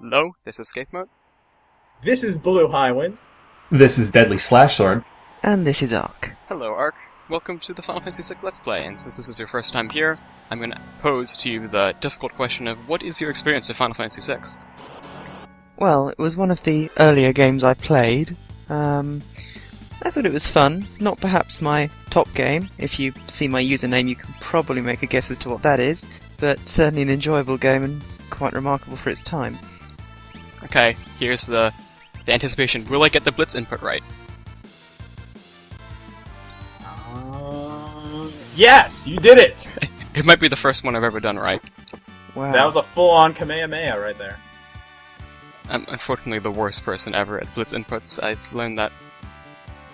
Hello, this is Skaith Mode. This is BlueHighwind's. This is Deadly Slash Sword. And this is Ark. Hello, Ark. Welcome to the Final Fantasy VI Let's Play, and since this is your first time here, I'm going to pose to you the difficult question of what is your experience of Final Fantasy VI? Well, it was one of the earlier games I played. I thought it was fun. Not perhaps my top game. If you see my username, you can probably make a guess as to what that is. But certainly an enjoyable game and quite remarkable for its time. Okay, here's the anticipation. Will I get the Blitz input right? Yes, you did it! It might be the first one I've ever done right. Wow. That was a full-on Kamehameha right there. I'm unfortunately the worst person ever at Blitz inputs. I've learned that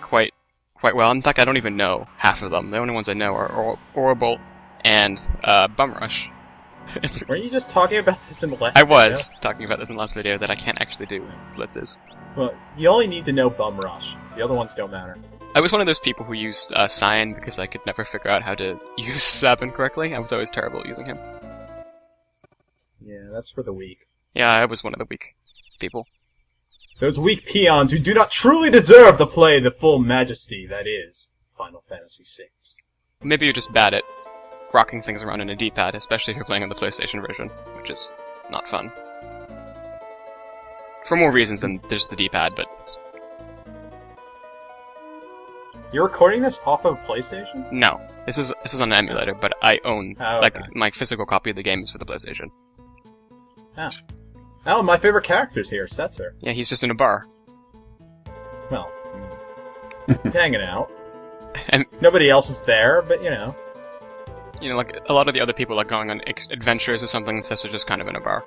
quite well. In fact, I don't even know half of them. The only ones I know are Orbital and Bum Rush. Weren't you just talking about this in the last I was talking about this in the last video, that I can't actually do blitzes. Well, you only need to know Bum Rush. The other ones don't matter. I was one of those people who used Cyan because I could never figure out how to use Sabin correctly. I was always terrible at using him. Yeah, that's for the weak. Yeah, I was one of the weak people. Those weak peons who do not truly deserve to play the full majesty that is Final Fantasy VI. Maybe you're just bad at rocking things around in a D-pad, especially if you're playing on the PlayStation version, which is not fun. For more reasons than just the D-pad, but it's... You're recording this off of PlayStation? No. This is on an emulator, but I own, okay. My physical copy of the game is for the PlayStation. Ah. Oh, my favorite character's here, Setzer. Yeah, he's just in a bar. Well, he's hanging out. And nobody else is there, but you know. You know, like, a lot of the other people are going on adventures or something, and Cesar's just kind of in a bar.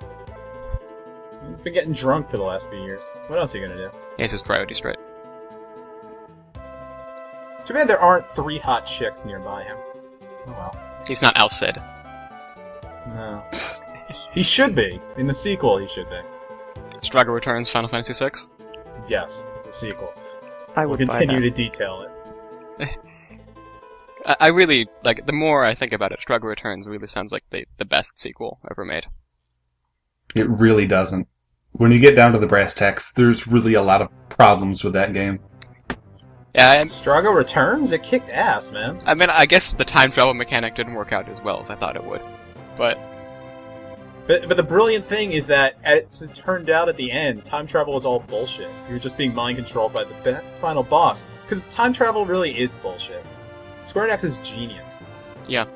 He's been getting drunk for the last few years. What else are you gonna do? He has his priorities straight. Too bad there aren't 3 hot chicks nearby him. Oh well. He's not Alcid. No. He should be. In the sequel, he should be. Strago Returns, Final Fantasy VI? Yes, the sequel. I would we'll buy continue that. to detail it. I really, like, the more I think about it, Strago Returns really sounds like the best sequel ever made. It really doesn't. When you get down to the brass tacks, there's really a lot of problems with that game. Yeah, Strago Returns? It kicked ass, man. I mean, I guess the time travel mechanic didn't work out as well as I thought it would. But the brilliant thing is that, as it turned out at the end, time travel was all bullshit. You were just being mind-controlled by the final boss. Because time travel really is bullshit. Square Enix is genius. Yeah.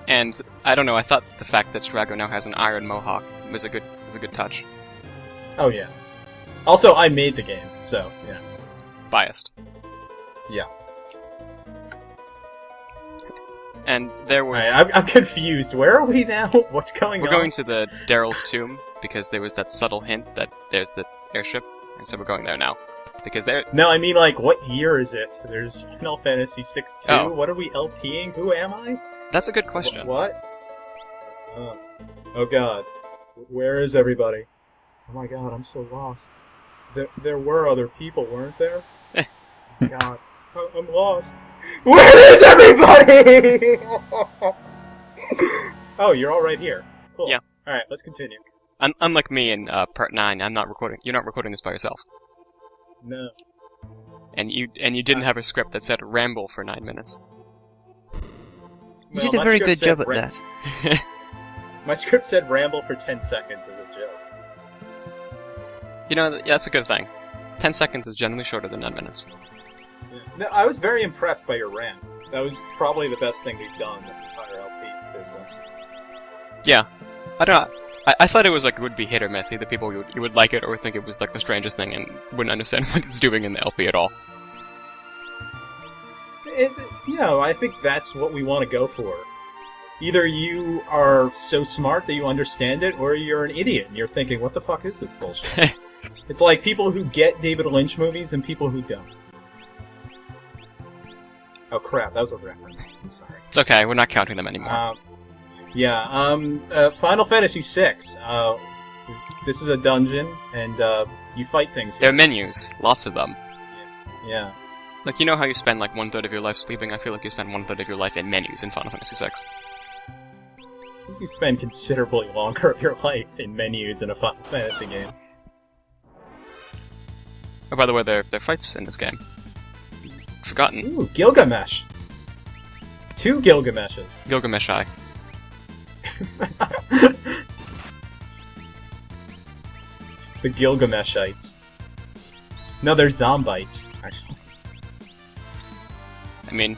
And, I don't know, I thought the fact that Strago now has an iron mohawk was a good touch. Oh yeah. Also, I made the game, so, yeah. Biased. Yeah. And there was... Right, I'm confused. Where are we now? What's going on? We're going to the Daryl's tomb, because there was that subtle hint that there's the airship, and so we're going there now. Because there... No, I mean, like, what year is it? There's Final Fantasy VI-2. Oh. What are we LPing? Who am I? That's a good question. What? Oh god. Where is everybody? Oh my god, I'm so lost. There were other people, weren't there? Oh god. I'm lost. Where is everybody? Oh, you're all right here. Cool. Yeah. Alright, let's continue. Unlike me in part 9, I'm not recording. You're not recording this by yourself. No. And you didn't have a script that said ramble for 9 minutes. You did a very good job at that. My script said ramble for 10 seconds as a joke. You know, that's a good thing. 10 seconds is generally shorter than 9 minutes. Yeah. No, I was very impressed by your rant. That was probably the best thing we've done this entire LP business. Yeah. I don't know. I thought it was like, it would be hit or miss. Either people you would like it or think it was like the strangest thing and wouldn't understand what it's doing in the LP at all. You know, I think that's what we want to go for. Either you are so smart that you understand it, or you're an idiot and you're thinking, what the fuck is this bullshit? It's like people who get David Lynch movies and people who don't. Oh crap, that was a reference. I'm sorry. It's okay, we're not counting them anymore. Final Fantasy VI. This is a dungeon, and you fight things here. There are menus, lots of them. Yeah. Like, you know how you spend like 1/3 of your life sleeping? I feel like you spend 1/3 of your life in menus in Final Fantasy VI. You spend considerably longer of your life in menus in a Final Fantasy game. Oh, by the way, there are fights in this game. Forgotten. Ooh, Gilgamesh! 2 Gilgameshes. Gilgamesh-I. The Gilgameshites. No, they're Zombites, actually. I mean,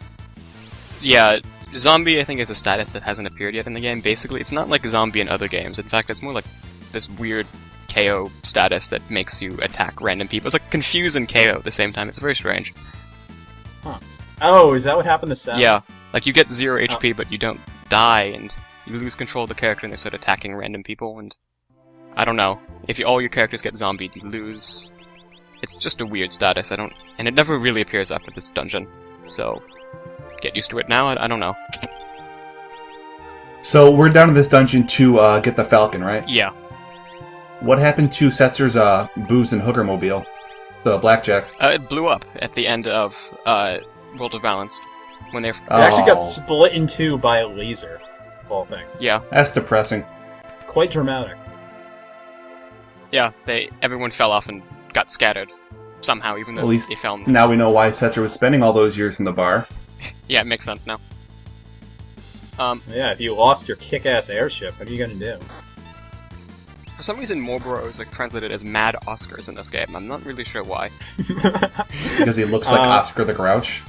yeah, zombie I think is a status that hasn't appeared yet in the game. Basically, it's not like zombie in other games. In fact, it's more like this weird KO status that makes you attack random people. It's like confuse and KO at the same time. It's very strange. Huh. Oh, is that what happened to Sam? Yeah, like you get 0 HP, but you don't die, and you lose control of the character, and they start attacking random people, and I don't know. If all your characters get zombied, you lose. It's just a weird status. And it never really appears after this dungeon. So, get used to it now. I don't know. So we're down in this dungeon to get the Falcon, right? Yeah. What happened to Setzer's booze and hooker mobile? The blackjack. It blew up at the end of World of Balance when they. It actually got split in 2 by a laser, of all things. Yeah. That's depressing. Quite dramatic. Yeah. Everyone fell off and got scattered somehow, even though At least they fell. now we know why Setzer was spending all those years in the bar. Yeah, it makes sense now. Yeah, if you lost your kick-ass airship, what are you gonna do? For some reason, Marlboro is like translated as Mad Oscars in this game. I'm not really sure why. Because he looks like Oscar the Grouch.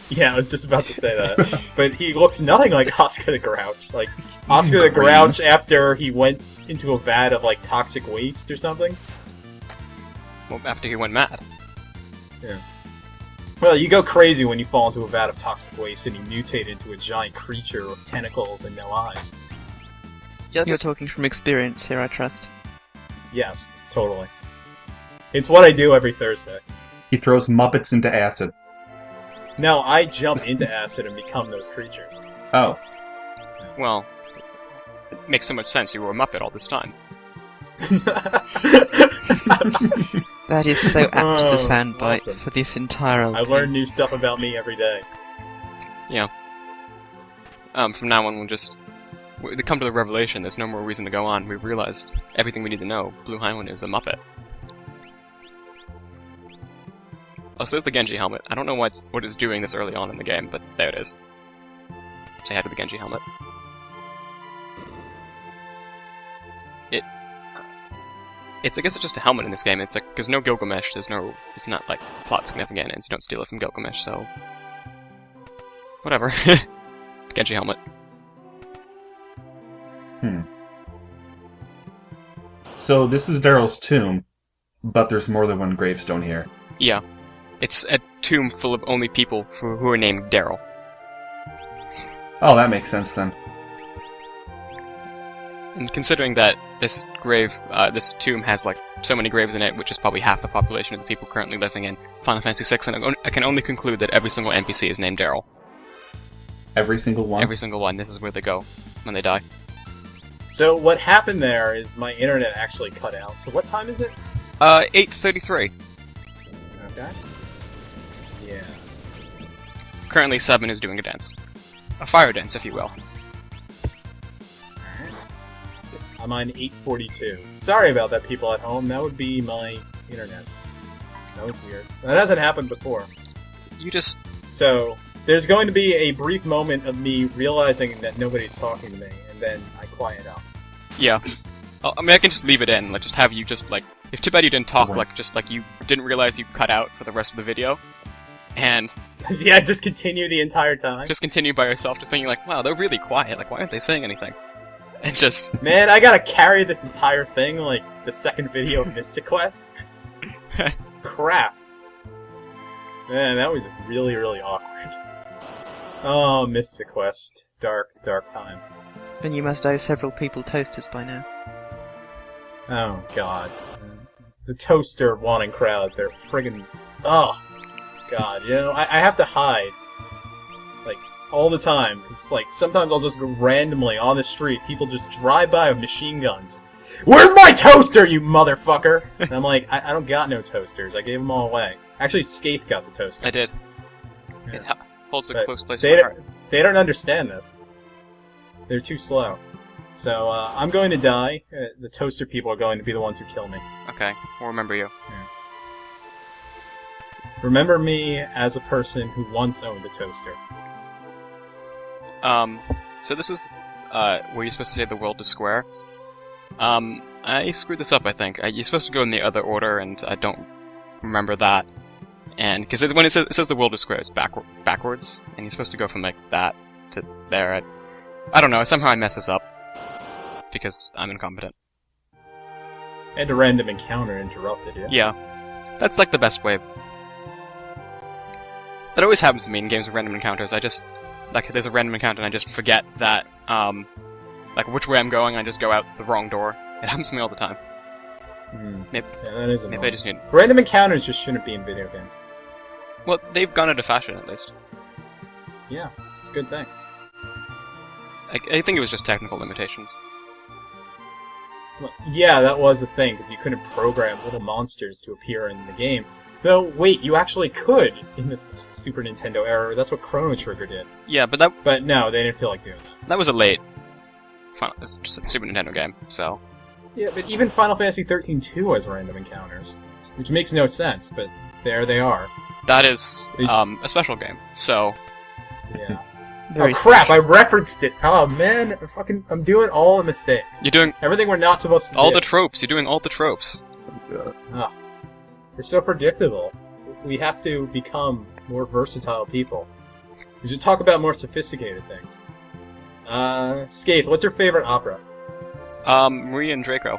Yeah, I was just about to say that. But he looks nothing like Oscar the Grouch. Like, Oscar the green. Grouch after he went into a vat of, like, toxic waste or something. Well, after he went mad. Yeah. Well, you go crazy when you fall into a vat of toxic waste and you mutate into a giant creature with tentacles and no eyes. Yeah, You're talking from experience here, I trust. Yes, totally. It's what I do every Thursday. He throws Muppets into acid. No, I jump into acid and become those creatures. Oh. Well, it makes so much sense. You were a Muppet all this time. That is so apt as a soundbite awesome. for this entire LP. I learn new stuff about me every day. Yeah. From now on, we come to the revelation. There's no more reason to go on. We realized everything we need to know. BlueHighwind is a Muppet. Oh, so there's the Genji helmet. I don't know what it's doing this early on in the game, but there it is. Say hi to the Genji helmet. I guess it's just a helmet in this game. It's like, there's no Gilgamesh, it's not like plot significant, and you don't steal it from Gilgamesh, so... Whatever. Genji helmet. So this is Daryl's tomb, but there's more than one gravestone here. Yeah. It's a tomb full of only people who are named Daryl. Oh, that makes sense then. And considering that this tomb has like so many graves in it, which is probably half the population of the people currently living in Final Fantasy VI, and I can only conclude that every single NPC is named Daryl. Every single one? Every single one. This is where they go when they die. So what happened there is my internet actually cut out. So what time is it? 8:33. Okay. Yeah. Currently, 7 is doing a dance. A fire dance, if you will. I'm on 8:42. Sorry about that, people at home. That would be my internet. That was weird. That hasn't happened before. So, there's going to be a brief moment of me realizing that nobody's talking to me, and then I quiet out. Yeah. I mean, I can just leave it in. Like, just have you just, like... If too bad you didn't talk, like, just, like, you didn't realize you cut out for the rest of the video. And... Yeah, just continue the entire time. Just continue by yourself, just thinking, like, wow, they're really quiet. Like, why aren't they saying anything? And just... Man, I gotta carry this entire thing like the second video of Mystic Quest. Crap. Man, that was really, really awkward. Oh, Mystic Quest. Dark, dark times. And you must owe several people toasters by now. Oh, God. The toaster wanting crowd, they're friggin'... Oh, God, you know, I have to hide. Like, all the time. It's like, sometimes I'll just go randomly on the street, people just drive by with machine guns. Where's my toaster, you motherfucker? And I'm like, I don't got no toasters, I gave them all away. Actually, Skate got the toaster. I did. Yeah. It holds a But close place in my heart. They don't understand this. They're too slow. So, I'm going to die. The toaster people are going to be the ones who kill me. Okay, we'll remember you. Remember me as a person who once owned a toaster. So this is, where you're supposed to say the world is square. I screwed this up, I think. You're supposed to go in the other order, and I don't remember that. And, because when it says the world is square, it's backwards, and you're supposed to go from, like, that to there. I don't know, somehow I mess this up. Because I'm incompetent. And a random encounter interrupted you. Yeah. That's, like, the best way. That always happens to me in games with random encounters. I just, like, there's a random encounter and I just forget that, like, which way I'm going, and I just go out the wrong door. It happens to me all the time. Maybe, Yeah, that is maybe I annoying. just need... Random encounters just shouldn't be in video games. Well, they've gone out of fashion, at least. Yeah, it's a good thing. I think it was just technical limitations. Well, yeah, that was the thing, because you couldn't program little monsters to appear in the game. Though, wait, you actually could in this Super Nintendo era. That's what Chrono Trigger did. Yeah, but that But no, they didn't feel like doing that. was a late Super Nintendo game, so... Yeah, but even Final Fantasy 13 2 has random encounters, which makes no sense, but there they are. That is, a special game, so... Yeah. Very Oh crap, special. I referenced it! Oh man, I'm doing all the mistakes. You're doing Everything we're not supposed to all do. the tropes, you're doing all the tropes. We're so predictable. We have to become more versatile people. We should talk about more sophisticated things. Skaith, what's your favorite opera? Maria and Draco.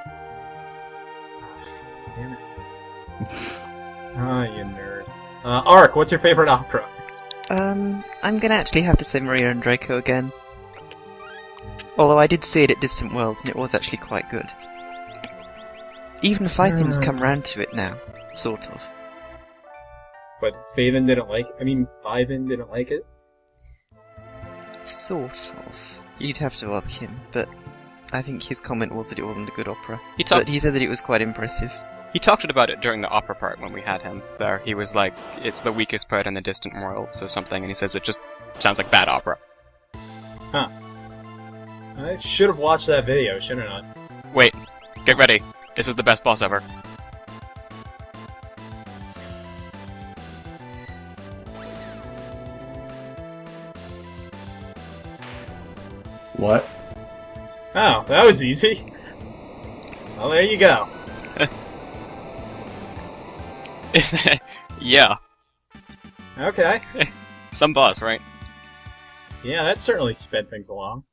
Damn it. Ah, you nerd. Ark, what's your favorite opera? I'm gonna actually have to say Maria and Draco again. Although I did see it at Distant Worlds, and it was actually quite good. Even Fythin's come round to it now, sort of. But Faven didn't like it? I mean, Fyven didn't like it? Sort of. You'd have to ask him, but I think his comment was that it wasn't a good opera. He talked- But he said that it was quite impressive. He talked about it during the opera part when we had him there. He was like, it's the weakest part in the Distant Worlds or something, and he says it just sounds like bad opera. I should have watched that video, shouldn't I? Wait, get ready. This is the best boss ever. What? Oh, that was easy. Well, there you go. Yeah, Okay. some boss, right? Yeah, that certainly sped things along.